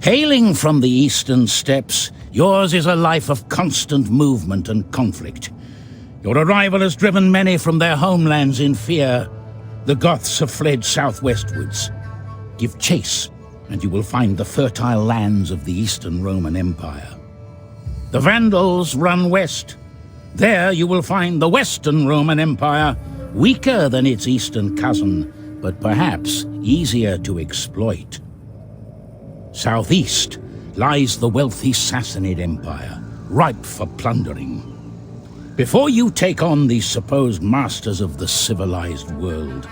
Hailing from the eastern steppes, yours is a life of constant movement and conflict. Your arrival has driven many from their homelands in fear. The Goths have fled southwestwards. Give chase, and you will find the fertile lands of the Eastern Roman Empire. The Vandals run west. There you will find the Western Roman Empire, weaker than its eastern cousin, but perhaps easier to exploit. Southeast lies the wealthy Sassanid Empire, ripe for plundering. Before you take on these supposed masters of the civilized world,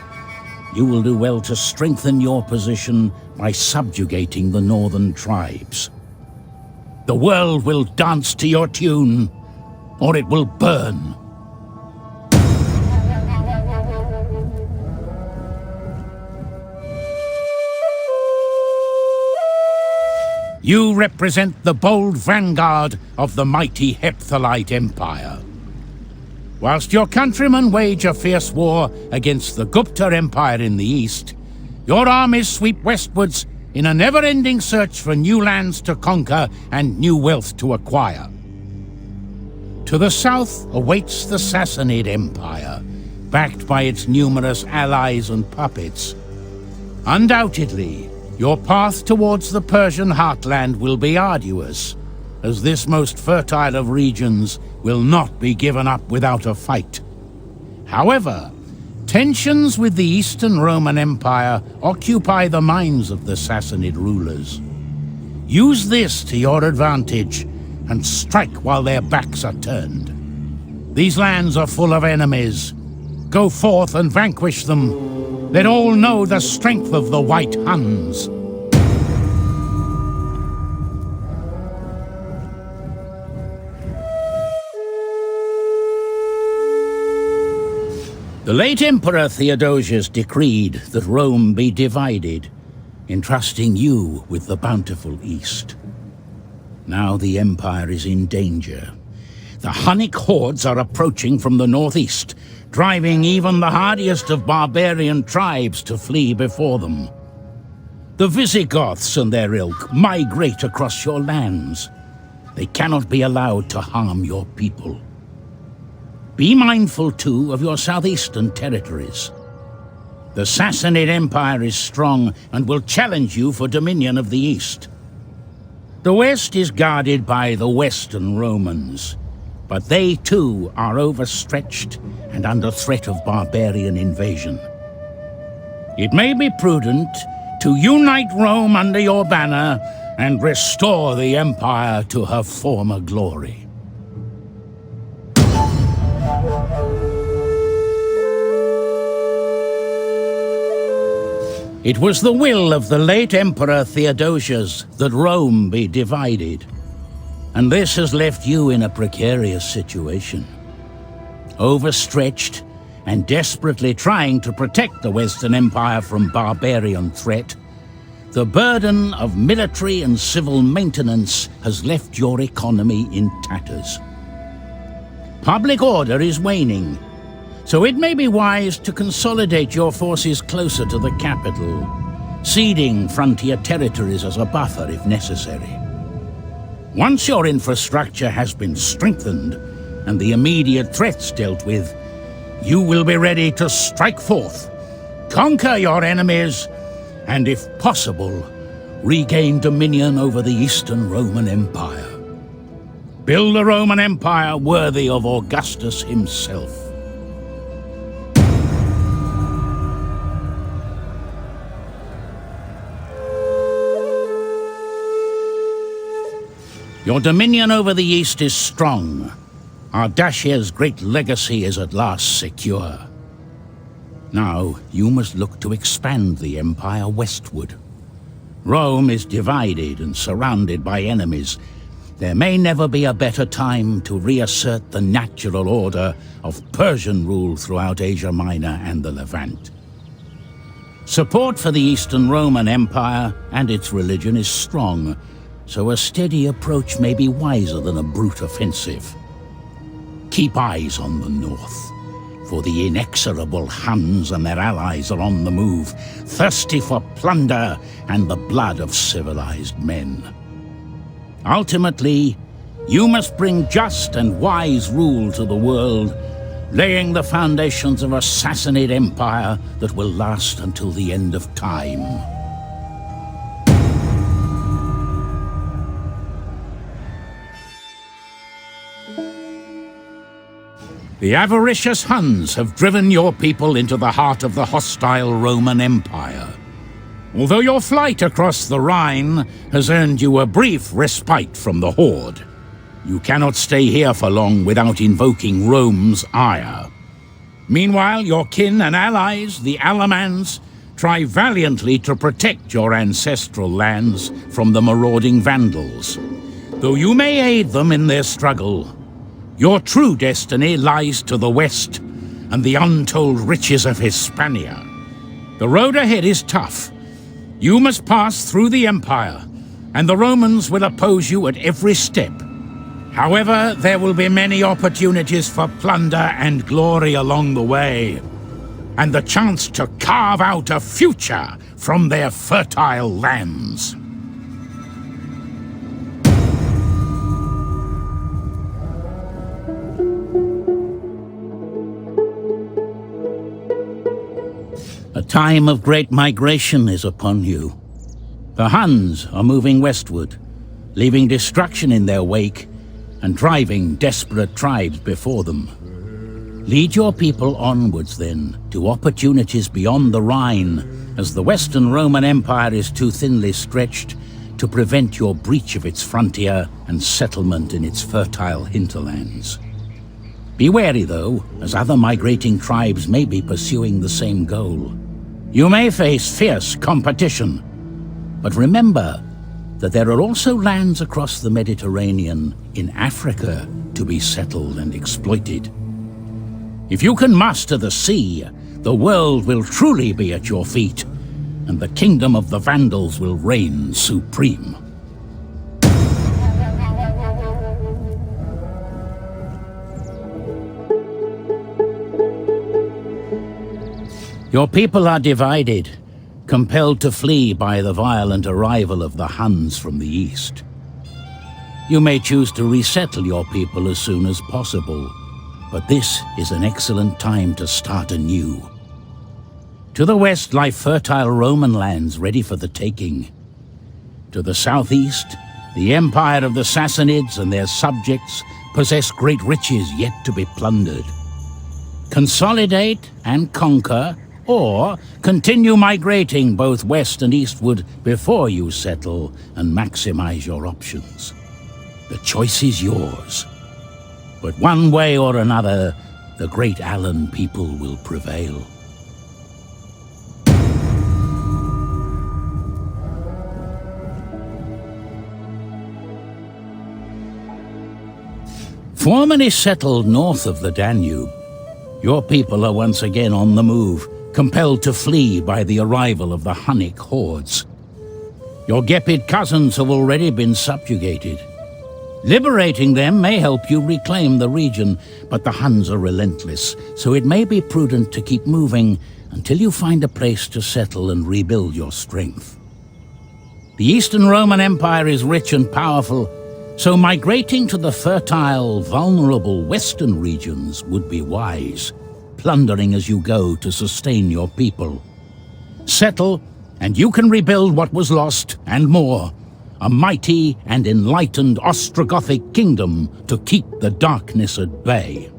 you will do well to strengthen your position by subjugating the northern tribes. The world will dance to your tune, or it will burn. You represent the bold vanguard of the mighty Hepthalite Empire. Whilst your countrymen wage a fierce war against the Gupta Empire in the east, your armies sweep westwards in a never-ending search for new lands to conquer and new wealth to acquire. To the south awaits the Sassanid Empire, backed by its numerous allies and puppets. Undoubtedly, your path towards the Persian heartland will be arduous, as this most fertile of regions will not be given up without a fight. However, tensions with the Eastern Roman Empire occupy the minds of the Sassanid rulers. Use this to your advantage and strike while their backs are turned. These lands are full of enemies. Go forth and vanquish them. Let all know the strength of the White Huns. The late Emperor Theodosius decreed that Rome be divided, entrusting you with the bountiful East. Now the Empire is in danger. The Hunnic hordes are approaching from the northeast, driving even the hardiest of barbarian tribes to flee before them. The Visigoths and their ilk migrate across your lands. They cannot be allowed to harm your people. Be mindful, too, of your southeastern territories. The Sassanid Empire is strong and will challenge you for dominion of the east. The west is guarded by the Western Romans, but they, too, are overstretched and under threat of barbarian invasion. It may be prudent to unite Rome under your banner and restore the empire to her former glory. It was the will of the late Emperor Theodosius that Rome be divided, and this has left you in a precarious situation. Overstretched and desperately trying to protect the Western Empire from barbarian threat, the burden of military and civil maintenance has left your economy in tatters. Public order is waning, so it may be wise to consolidate your forces closer to the capital, ceding frontier territories as a buffer if necessary. Once your infrastructure has been strengthened and the immediate threats dealt with, you will be ready to strike forth, conquer your enemies, and if possible, regain dominion over the Eastern Roman Empire. Build a Roman Empire worthy of Augustus himself. Your dominion over the East is strong. Ardasheir's great legacy is at last secure. Now, you must look to expand the empire westward. Rome is divided and surrounded by enemies. There may never be a better time to reassert the natural order of Persian rule throughout Asia Minor and the Levant. Support for the Eastern Roman Empire and its religion is strong, so a steady approach may be wiser than a brute offensive. Keep eyes on the north. for the inexorable Huns and their allies are on the move, thirsty for plunder and the blood of civilized men. Ultimately, you must bring just and wise rule to the world, laying the foundations of a Sassanid Empire that will last until the end of time. The avaricious Huns have driven your people into the heart of the hostile Roman Empire. Although your flight across the Rhine has earned you a brief respite from the horde, you cannot stay here for long without invoking Rome's ire. Meanwhile, your kin and allies, the Alamans, try valiantly to protect your ancestral lands from the marauding Vandals. Though you may aid them in their struggle, your true destiny lies to the west and the untold riches of Hispania. The road ahead is tough. You must pass through the Empire, and the Romans will oppose you at every step. However, there will be many opportunities for plunder and glory along the way, and the chance to carve out a future from their fertile lands. A time of great migration is upon you. The Huns are moving westward, leaving destruction in their wake and driving desperate tribes before them. Lead your people onwards, then, to opportunities beyond the Rhine, as the Western Roman Empire is too thinly stretched to prevent your breach of its frontier and settlement in its fertile hinterlands. Be wary, though, as other migrating tribes may be pursuing the same goal. You may face fierce competition, but remember that there are also lands across the Mediterranean in Africa to be settled and exploited. If you can master the sea, the world will truly be at your feet, and the kingdom of the Vandals will reign supreme. Your people are divided, compelled to flee by the violent arrival of the Huns from the east. You may choose to resettle your people as soon as possible, but this is an excellent time to start anew. To the west lie fertile Roman lands ready for the taking. To the southeast, the empire of the Sassanids and their subjects possess great riches yet to be plundered. Consolidate and conquer, or continue migrating both west and eastward before you settle and maximize your options. The choice is yours. But one way or another, the great Alan people will prevail. Formerly settled north of the Danube, your people are once again on the move, compelled to flee by the arrival of the Hunnic hordes. Your Gepid cousins have already been subjugated. Liberating them may help you reclaim the region, but the Huns are relentless, so it may be prudent to keep moving until you find a place to settle and rebuild your strength. The Eastern Roman Empire is rich and powerful, so migrating to the fertile, vulnerable western regions would be wise, plundering as you go to sustain your people. Settle, and you can rebuild what was lost, and more. A mighty and enlightened Ostrogothic kingdom to keep the darkness at bay.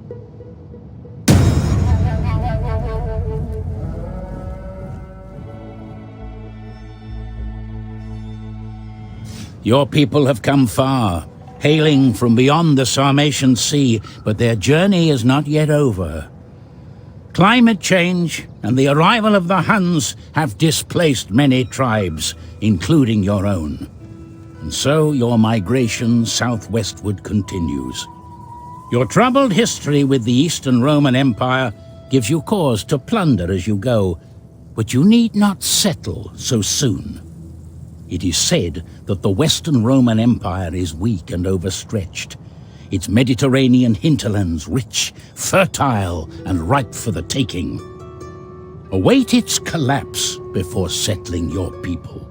Your people have come far, hailing from beyond the Sarmatian Sea, but their journey is not yet over. Climate change and the arrival of the Huns have displaced many tribes, including your own. And so your migration southwestward continues. Your troubled history with the Eastern Roman Empire gives you cause to plunder as you go, but you need not settle so soon. It is said that the Western Roman Empire is weak and overstretched. its Mediterranean hinterlands rich, fertile, and ripe for the taking. Await its collapse before settling your people.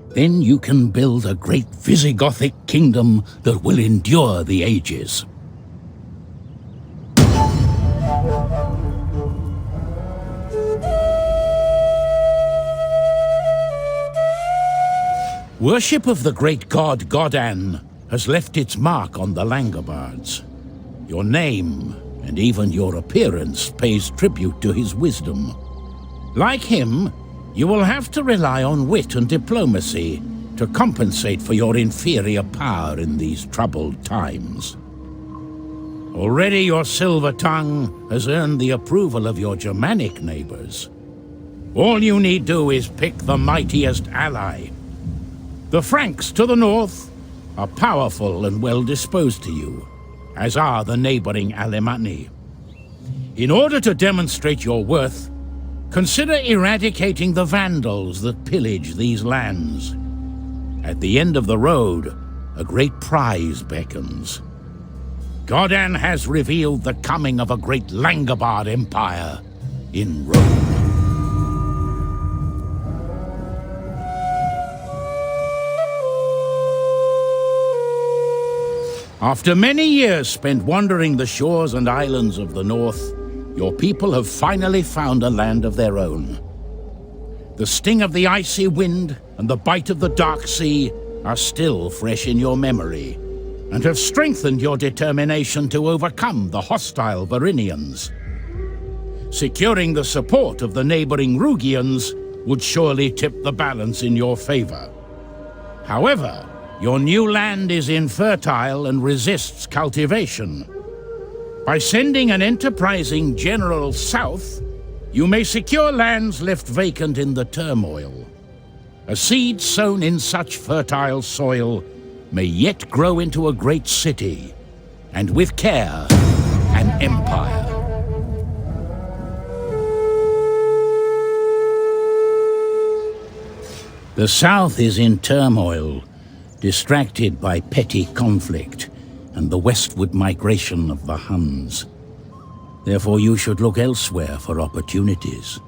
Then you can build a great Visigothic kingdom that will endure the ages. Worship of the great god Godan has left its mark on the Langobards. Your name, and even your appearance, pays tribute to his wisdom. Like him, you will have to rely on wit and diplomacy to compensate for your inferior power in these troubled times. Already your silver tongue has earned the approval of your Germanic neighbors. All you need do is pick the mightiest ally. The Franks to the north are powerful and well disposed to you, as are the neighboring Alemanni. In order to demonstrate your worth, consider eradicating the Vandals that pillage these lands. At the end of the road, a great prize beckons. Godan has revealed the coming of a great Langobard Empire in Rome. After many years spent wandering the shores and islands of the north, your people have finally found a land of their own. The sting of the icy wind and the bite of the dark sea are still fresh in your memory, and have strengthened your determination to overcome the hostile Venedians. Securing the support of the neighboring Rugians would surely tip the balance in your favor. However, your new land is infertile and resists cultivation. By sending an enterprising general south, you may secure lands left vacant in the turmoil. A seed sown in such fertile soil may yet grow into a great city, and with care, an empire. The south is in turmoil, distracted by petty conflict and the westward migration of the Huns. Therefore you should look elsewhere for opportunities.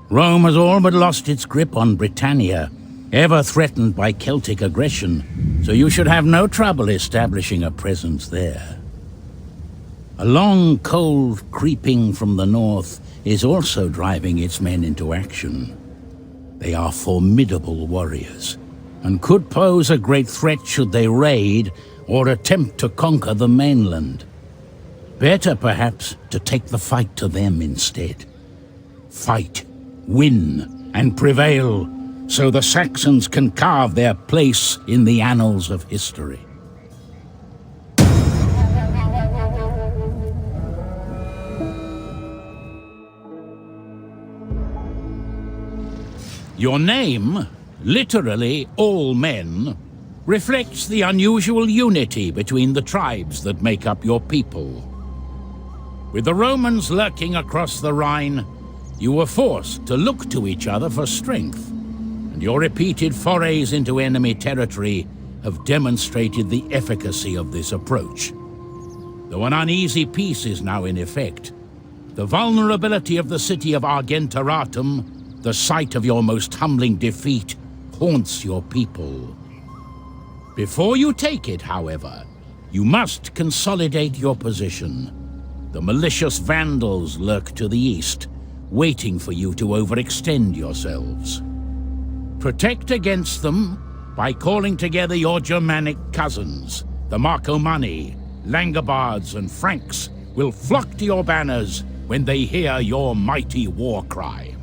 Rome has all but lost its grip on Britannia, ever threatened by Celtic aggression, so you should have no trouble establishing a presence there. A long cold creeping from the north is also driving its men into action. They are formidable warriors, and could pose a great threat should they raid or attempt to conquer the mainland. Better, perhaps, to take the fight to them instead. Fight, win, and prevail, so the Saxons can carve their place in the annals of history. Your name, literally all men, reflects the unusual unity between the tribes that make up your people. With the Romans lurking across the Rhine, you were forced to look to each other for strength, and your repeated forays into enemy territory have demonstrated the efficacy of this approach. Though an uneasy peace is now in effect, the vulnerability of the city of Argenteratum, the site of your most humbling defeat, haunts your people. Before you take it, however, you must consolidate your position. The malicious Vandals lurk to the east, waiting for you to overextend yourselves. Protect against them by calling together your Germanic cousins. The Marcomanni, Langobards, and Franks will flock to your banners when they hear your mighty war cry.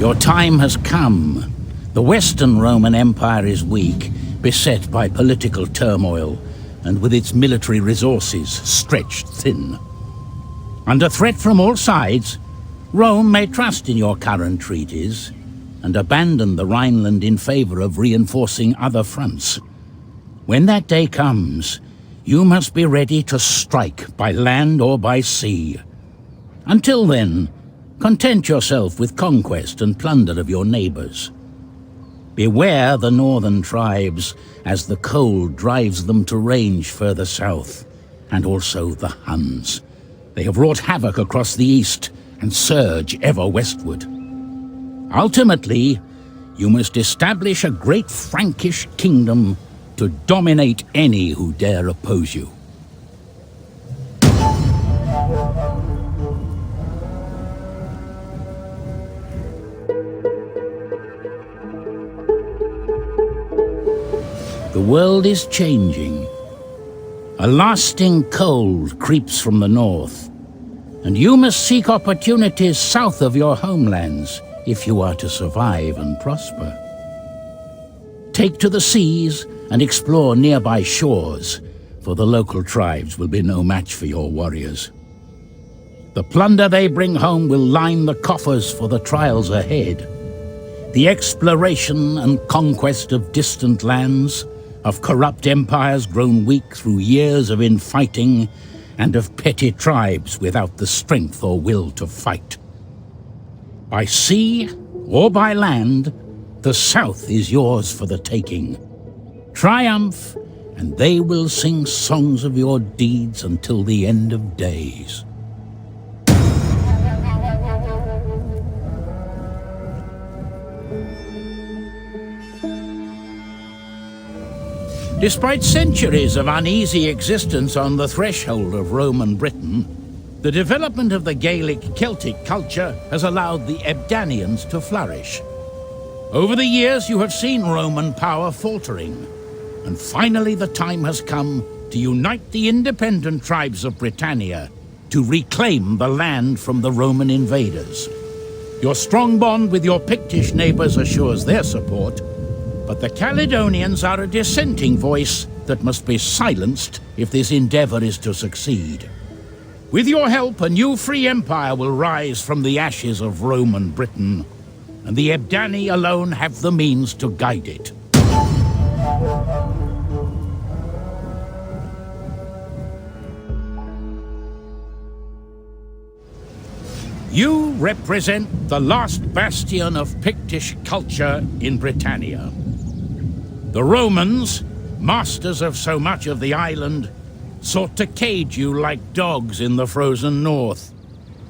Your time has come. The Western Roman Empire is weak, beset by political turmoil, and with its military resources stretched thin. Under threat from all sides, Rome may trust in your current treaties and abandon the Rhineland in favor of reinforcing other fronts. When that day comes, you must be ready to strike by land or by sea. Until then, Content yourself with conquest and plunder of your neighbors. Beware the northern tribes, as the cold drives them to range further south, and also the Huns. They have wrought havoc across the east and surge ever westward. Ultimately, you must establish a great Frankish kingdom to dominate any who dare oppose you. The world is changing. A lasting cold creeps from the north, and you must seek opportunities south of your homelands if you are to survive and prosper. Take to the seas and explore nearby shores, for the local tribes will be no match for your warriors. The plunder they bring home will line the coffers for the trials ahead. The exploration and conquest of distant lands, of corrupt empires grown weak through years of infighting, and of petty tribes without the strength or will to fight. By sea or by land, the south is yours for the taking. Triumph, and they will sing songs of your deeds until the end of days. Despite centuries of uneasy existence on the threshold of Roman Britain, the development of the Gaelic Celtic culture has allowed the Ebdanians to flourish. Over the years, you have seen Roman power faltering, and finally the time has come to unite the independent tribes of Britannia to reclaim the land from the Roman invaders. Your strong bond with your Pictish neighbors assures their support, but the Caledonians are a dissenting voice that must be silenced if this endeavor is to succeed. With your help, a new free empire will rise from the ashes of Roman Britain, and the Ebdani alone have the means to guide it. You represent the last bastion of Pictish culture in Britannia. The Romans, masters of so much of the island, sought to cage you like dogs in the frozen north,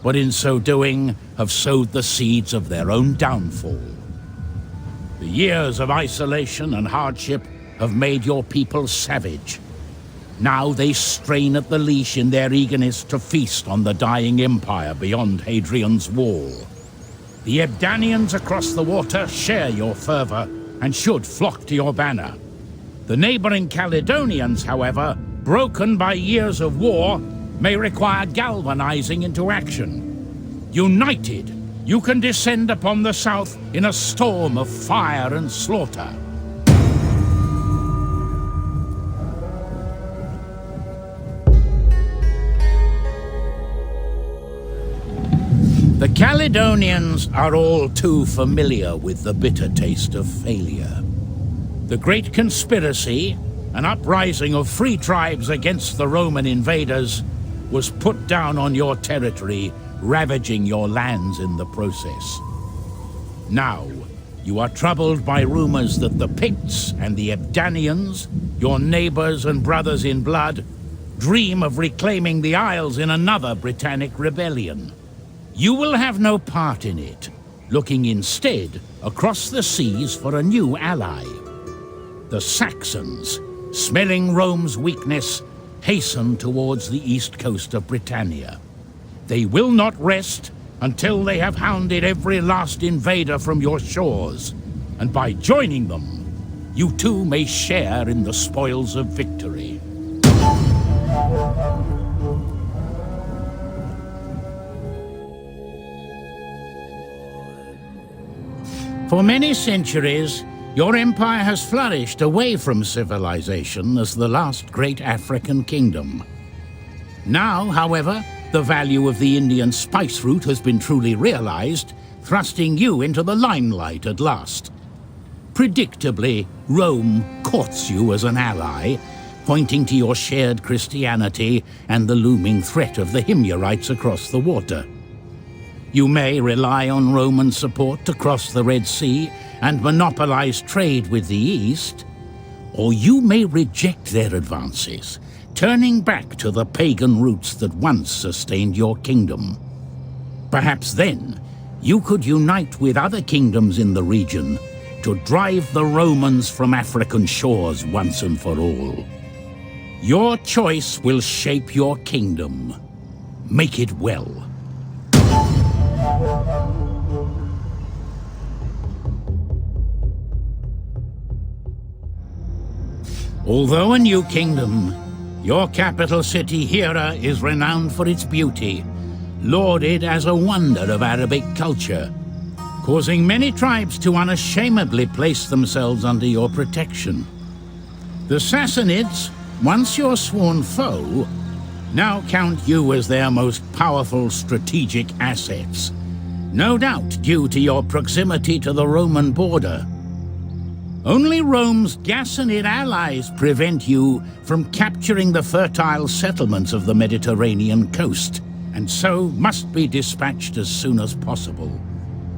but in so doing have sowed the seeds of their own downfall. The years of isolation and hardship have made your people savage. Now they strain at the leash in their eagerness to feast on the dying empire beyond Hadrian's wall. The Ebdanians across the water share your fervor and should flock to your banner. The neighboring Caledonians, however, broken by years of war, may require galvanizing into action. United, you can descend upon the south in a storm of fire and slaughter. The Caledonians are all too familiar with the bitter taste of failure. The Great Conspiracy, an uprising of free tribes against the Roman invaders, was put down on your territory, ravaging your lands in the process. Now, you are troubled by rumors that the Picts and the Ebdanians, your neighbors and brothers in blood, dream of reclaiming the Isles in another Britannic rebellion. You will have no part in it, looking instead across the seas for a new ally. The Saxons, smelling Rome's weakness, hasten towards the east coast of Britannia. They will not rest until they have hounded every last invader from your shores, and by joining them, you too may share in the spoils of victory. For many centuries, your empire has flourished away from civilization as the last great African kingdom. Now, however, the value of the Indian spice route has been truly realized, thrusting you into the limelight at last. Predictably, Rome courts you as an ally, pointing to your shared Christianity and the looming threat of the Himyarites across the water. You may rely on Roman support to cross the Red Sea and monopolize trade with the East, or you may reject their advances, turning back to the pagan roots that once sustained your kingdom. Perhaps then, you could unite with other kingdoms in the region to drive the Romans from African shores once and for all. Your choice will shape your kingdom. Make it well. Although a new kingdom, your capital city, Himyar, is renowned for its beauty, lauded as a wonder of Arabic culture, causing many tribes to unashamedly place themselves under your protection. The Sassanids, once your sworn foe, now count you as their most powerful strategic assets, no doubt due to your proximity to the Roman border. Only Rome's Sassanid allies prevent you from capturing the fertile settlements of the Mediterranean coast, and so must be dispatched as soon as possible.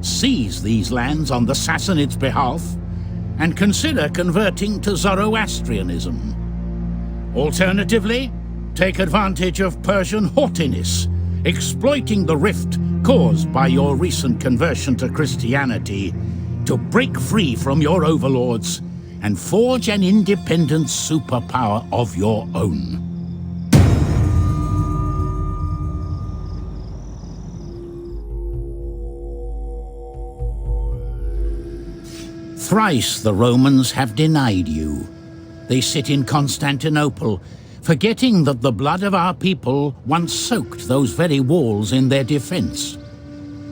Seize these lands on the Sassanids' behalf, and consider converting to Zoroastrianism. Alternatively, take advantage of Persian haughtiness, exploiting the rift caused by your recent conversion to Christianity to break free from your overlords and forge an independent superpower of your own. Thrice the Romans have denied you. They sit in Constantinople, forgetting that the blood of our people once soaked those very walls in their defense.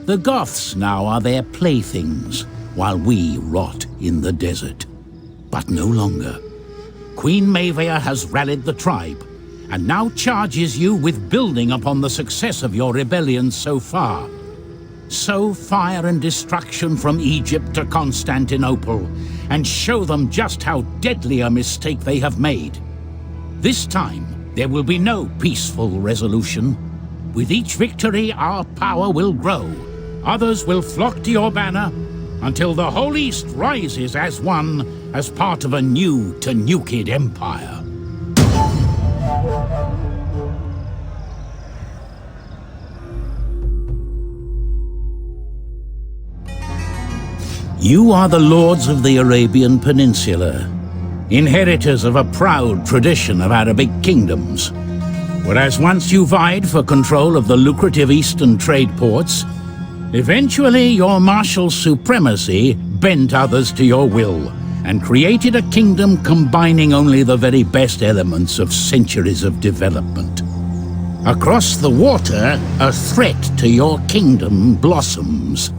The Goths now are their playthings, while we rot in the desert. But no longer. Queen Maevia has rallied the tribe, and now charges you with building upon the success of your rebellion so far. Sow fire and destruction from Egypt to Constantinople, and show them just how deadly a mistake they have made. This time, there will be no peaceful resolution. With each victory, our power will grow. Others will flock to your banner, until the whole East rises as one, as part of a new Tanukid Empire. You are the lords of the Arabian Peninsula, inheritors of a proud tradition of Arabic kingdoms. Whereas once you vied for control of the lucrative eastern trade ports, eventually your martial supremacy bent others to your will and created a kingdom combining only the very best elements of centuries of development. Across the water, a threat to your kingdom blossoms.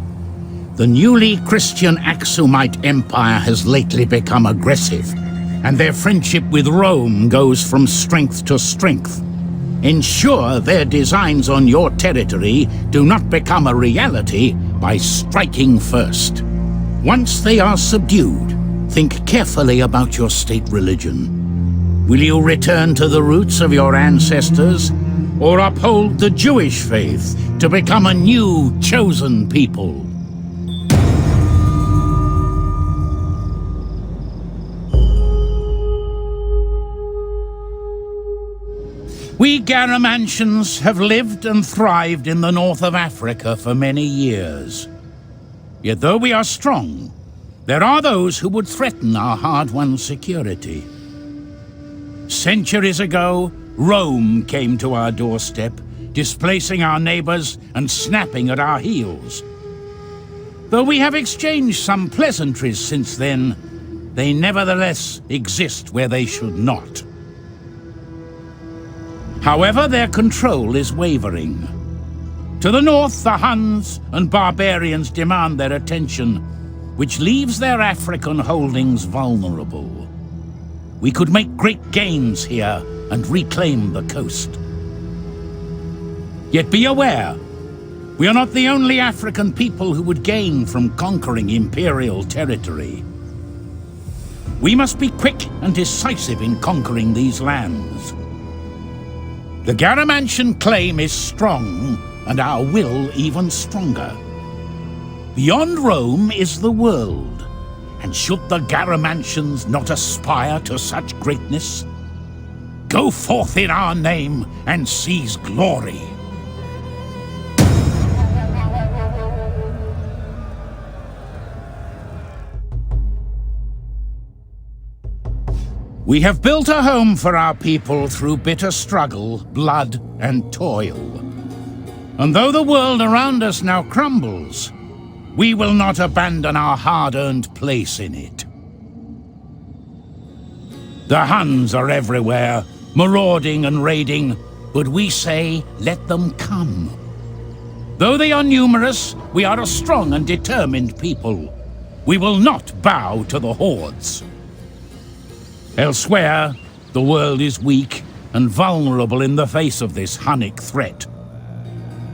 The newly Christian Aksumite Empire has lately become aggressive, and their friendship with Rome goes from strength to strength. Ensure their designs on your territory do not become a reality by striking first. Once they are subdued, think carefully about your state religion. Will you return to the roots of your ancestors, or uphold the Jewish faith to become a new chosen people? We Garamantians have lived and thrived in the north of Africa for many years. Yet though we are strong, there are those who would threaten our hard-won security. Centuries ago, Rome came to our doorstep, displacing our neighbors and snapping at our heels. Though we have exchanged some pleasantries since then, they nevertheless exist where they should not. However, their control is wavering. To the north, the Huns and barbarians demand their attention, which leaves their African holdings vulnerable. We could make great gains here and reclaim the coast. Yet be aware, we are not the only African people who would gain from conquering imperial territory. We must be quick and decisive in conquering these lands. The Garamantian claim is strong, and our will even stronger. Beyond Rome is the world, and should the Garamantians not aspire to such greatness? Go forth in our name and seize glory. We have built a home for our people through bitter struggle, blood, and toil. And though the world around us now crumbles, we will not abandon our hard-earned place in it. The Huns are everywhere, marauding and raiding, but we say, let them come. Though they are numerous, we are a strong and determined people. We will not bow to the hordes. Elsewhere, the world is weak and vulnerable in the face of this Hunnic threat.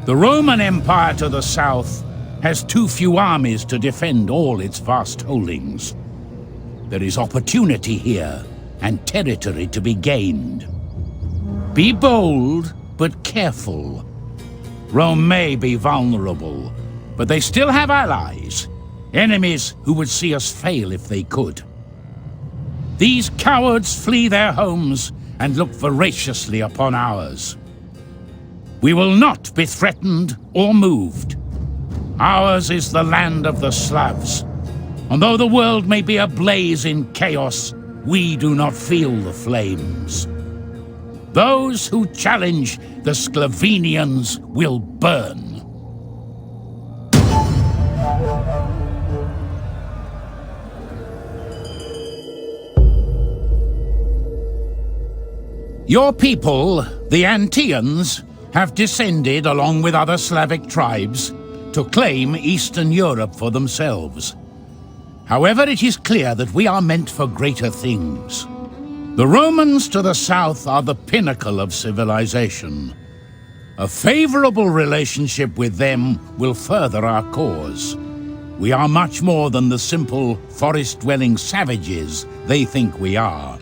The Roman Empire to the south has too few armies to defend all its vast holdings. There is opportunity here and territory to be gained. Be bold, but careful. Rome may be vulnerable, but they still have allies, enemies who would see us fail if they could. These cowards flee their homes and look voraciously upon ours. We will not be threatened or moved. Ours is the land of the Slavs, and though the world may be ablaze in chaos, we do not feel the flames. Those who challenge the Sclavenians will burn. Your people, the Anteans, have descended along with other Slavic tribes to claim Eastern Europe for themselves. However, it is clear that we are meant for greater things. The Romans to the south are the pinnacle of civilization. A favorable relationship with them will further our cause. We are much more than the simple forest-dwelling savages they think we are.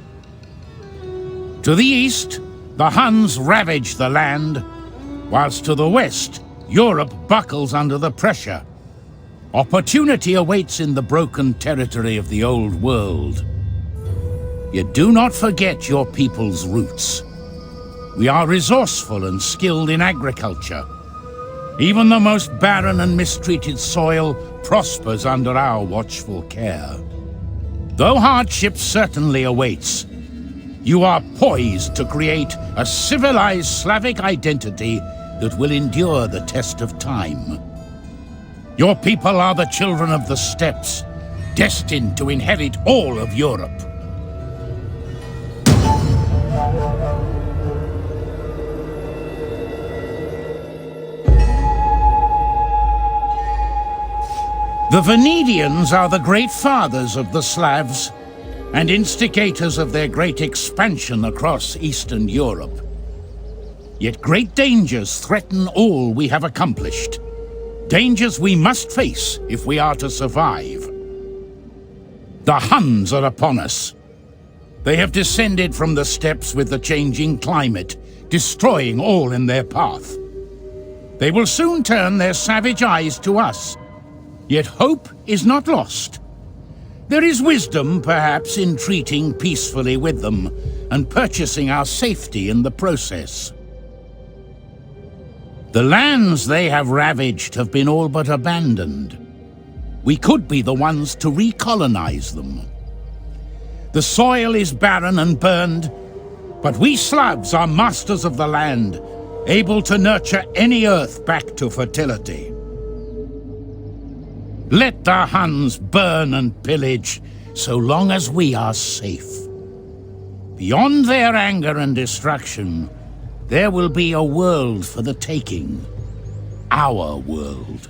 To the east, the Huns ravage the land, whilst to the west, Europe buckles under the pressure. Opportunity awaits in the broken territory of the old world. Yet do not forget your people's roots. We are resourceful and skilled in agriculture. Even the most barren and mistreated soil prospers under our watchful care. Though hardship certainly awaits, you are poised to create a civilized Slavic identity that will endure the test of time. Your people are the children of the steppes, destined to inherit all of Europe. The Venedians are the great fathers of the Slavs and instigators of their great expansion across Eastern Europe. Yet great dangers threaten all we have accomplished. Dangers we must face if we are to survive. The Huns are upon us. They have descended from the steppes with the changing climate, destroying all in their path. They will soon turn their savage eyes to us. Yet hope is not lost. There is wisdom, perhaps, in treating peacefully with them and purchasing our safety in the process. The lands they have ravaged have been all but abandoned. We could be the ones to recolonize them. The soil is barren and burned, but we Slavs are masters of the land, able to nurture any earth back to fertility. Let the Huns burn and pillage, so long as we are safe. Beyond their anger and destruction, there will be a world for the taking. Our world.